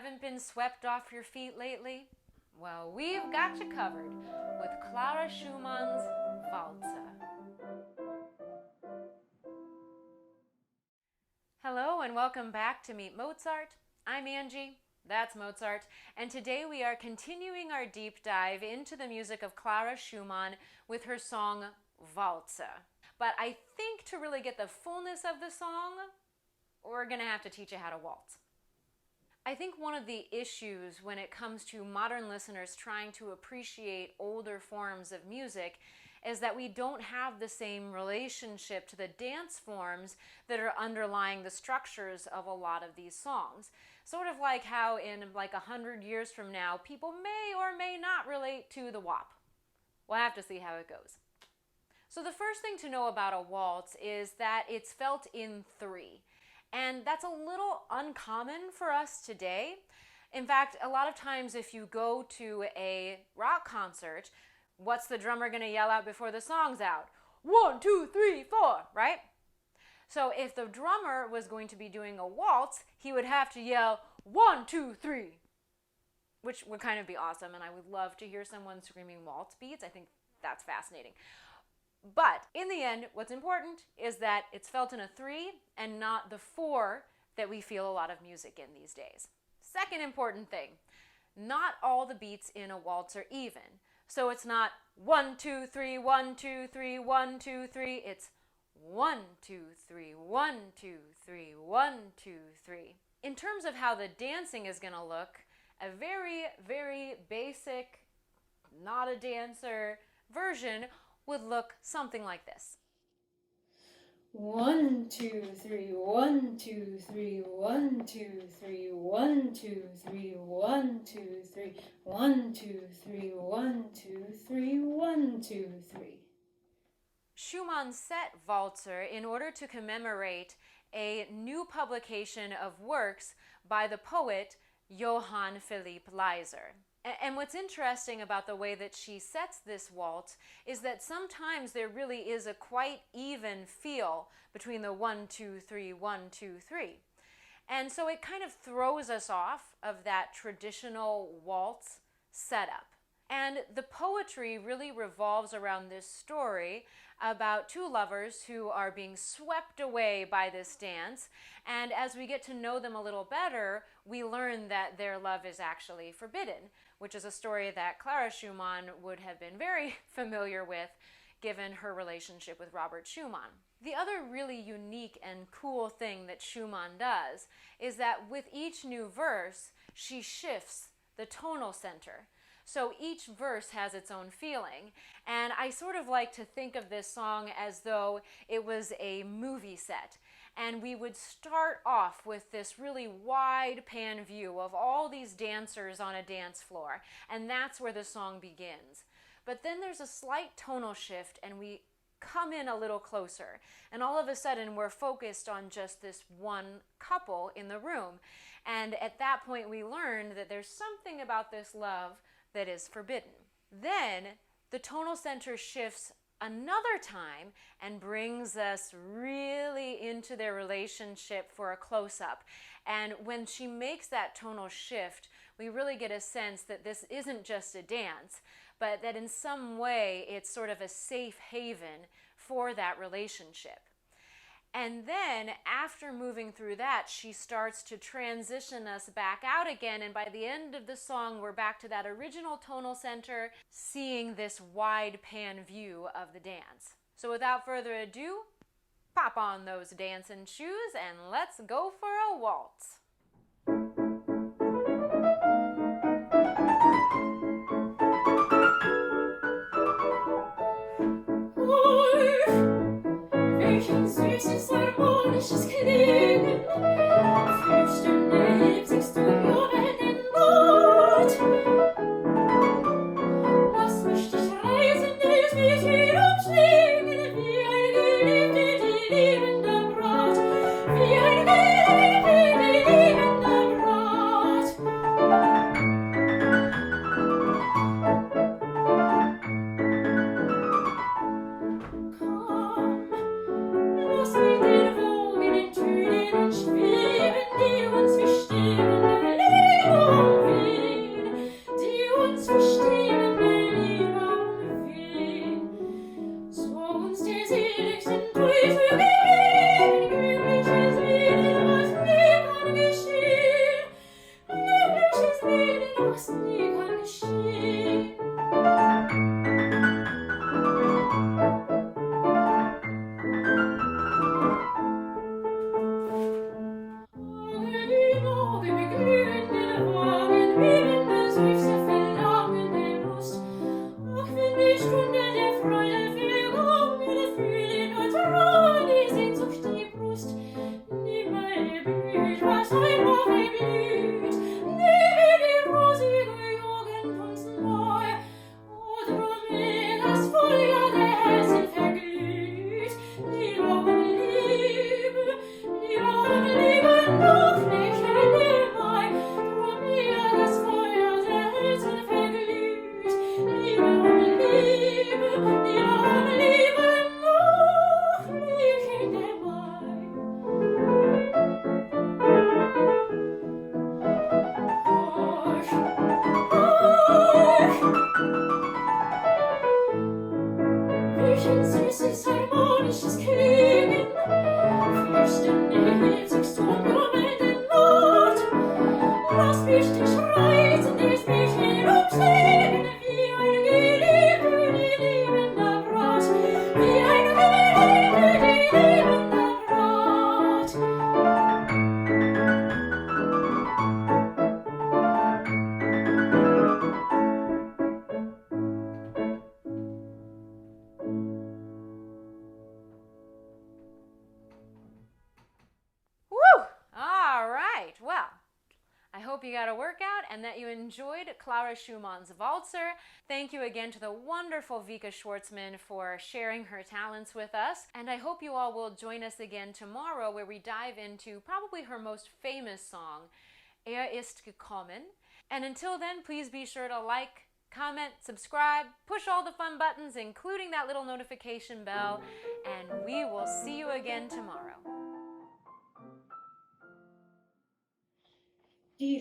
haven't been swept off your feet lately? Well, we've got you covered with Clara Schumann's Walzer. Hello and welcome back to Meet Mozart. I'm Angie, that's Mozart, and today we are continuing our deep dive into the music of Clara Schumann with her song Walzer. But I think to really get the fullness of the song, we're going to have to teach you how to waltz. I think one of the issues when it comes to modern listeners trying to appreciate older forms of music is that we don't have the same relationship to the dance forms that are underlying the structures of a lot of these songs. Sort of like how in like 100 years from now, people may or may not relate to the WAP. We'll have to see how it goes. So the first thing to know about a waltz is that it's felt in three. And that's a little uncommon for us today. In fact, a lot of times if you go to a rock concert, what's the drummer going to yell out before the song's out? 1, 2, 3, 4, right? So if the drummer was going to be doing a waltz, he would have to yell 1, 2, 3, which would kind of be awesome. And I would love to hear someone screaming waltz beats. I think that's fascinating. But in the end, what's important is that it's felt in a 3 and not the 4 that we feel a lot of music in these days. Second important thing, not all the beats in a waltz are even. So it's not 1, 2, 3, 1, 2, 3, 1, 2, 3. It's 1, 2, 3, 1, 2, 3, 1, 2, 3. In terms of how the dancing is going to look, a very, very basic, not a dancer version would look something like this. 1, 2, 3, 1, 2, 3, 1, 2, 3, 1, 2, 3, 1, 2, 3, 1, 2, 3, 1, 2, 3, 1, 2, 3. Schumann set Walzer in order to commemorate a new publication of works by the poet Johann Philipp Walzer. And what's interesting about the way that she sets this waltz is that sometimes there really is a quite even feel between the 1, 2, 3, 1, 2, 3. And so it kind of throws us off of that traditional waltz setup. And the poetry really revolves around this story about two lovers who are being swept away by this dance. And as we get to know them a little better, we learn that their love is actually forbidden, which is a story that Clara Schumann would have been very familiar with given her relationship with Robert Schumann. The other really unique and cool thing that Schumann does is that with each new verse, she shifts the tonal center. So each verse has its own feeling, and I sort of like to think of this song as though it was a movie set, and we would start off with this really wide pan view of all these dancers on a dance floor, and that's where the song begins. But then there's a slight tonal shift, and we come in a little closer, and all of a sudden we're focused on just this one couple in the room, and at that point we learn that there's something about this love that is forbidden. Then the tonal center shifts another time and brings us really into their relationship for a close-up. And when she makes that tonal shift, we really get a sense that this isn't just a dance, but that in some way it's sort of a safe haven for that relationship. And then after moving through that, she starts to transition us back out again. And by the end of the song, we're back to that original tonal center, seeing this wide pan view of the dance. So without further ado, pop on those dancing shoes and let's go for a waltz. Süßes harmonisches Klingen, flüstern lebsigst du nur den Mut. Lass mich dich reisen, dieses Lied wieder umschlingen, wie ein Geliebte, die liebende Braut, wie ein Geliebte, die was nie kann geschehen. Augen mit glühenden Augen, bebende Seufzer verlangen der Brust. Ach, wenn die Stunde der Freude vergangen, fühlen und trauen die Sehnsucht die Brust. Nimmer blüht, was einmal verblüht, nie wie die rosige Jugend uns neu. O drum das Feuer der Herzen verglüht, Liebe um Liebe, Liebe um Liebe noch nicht nimmer. Drum das Feuer der Herzen verglüht, Liebe um Liebe, Liebe um Liebe noch nicht nimmer. Welchen süßes harmonisches Klingen flüstern die herzigsten grummelnden Noten. Lass mich dich reizen, dich mich hinumschlägen, wie ein Geliebter, die liebender Brat, wie ein Geliebter, die liebender Brat. Woo! All right. Well, I hope you got a workout and that you enjoyed Clara Schumann's Walzer. Thank you again to the wonderful Vika Schwartzman for sharing her talents with us. And I hope you all will join us again tomorrow where we dive into probably her most famous song, Ist gekommen. And until then, please be sure to like, comment, subscribe, push all the fun buttons, including that little notification bell, and we will see you again tomorrow. Dee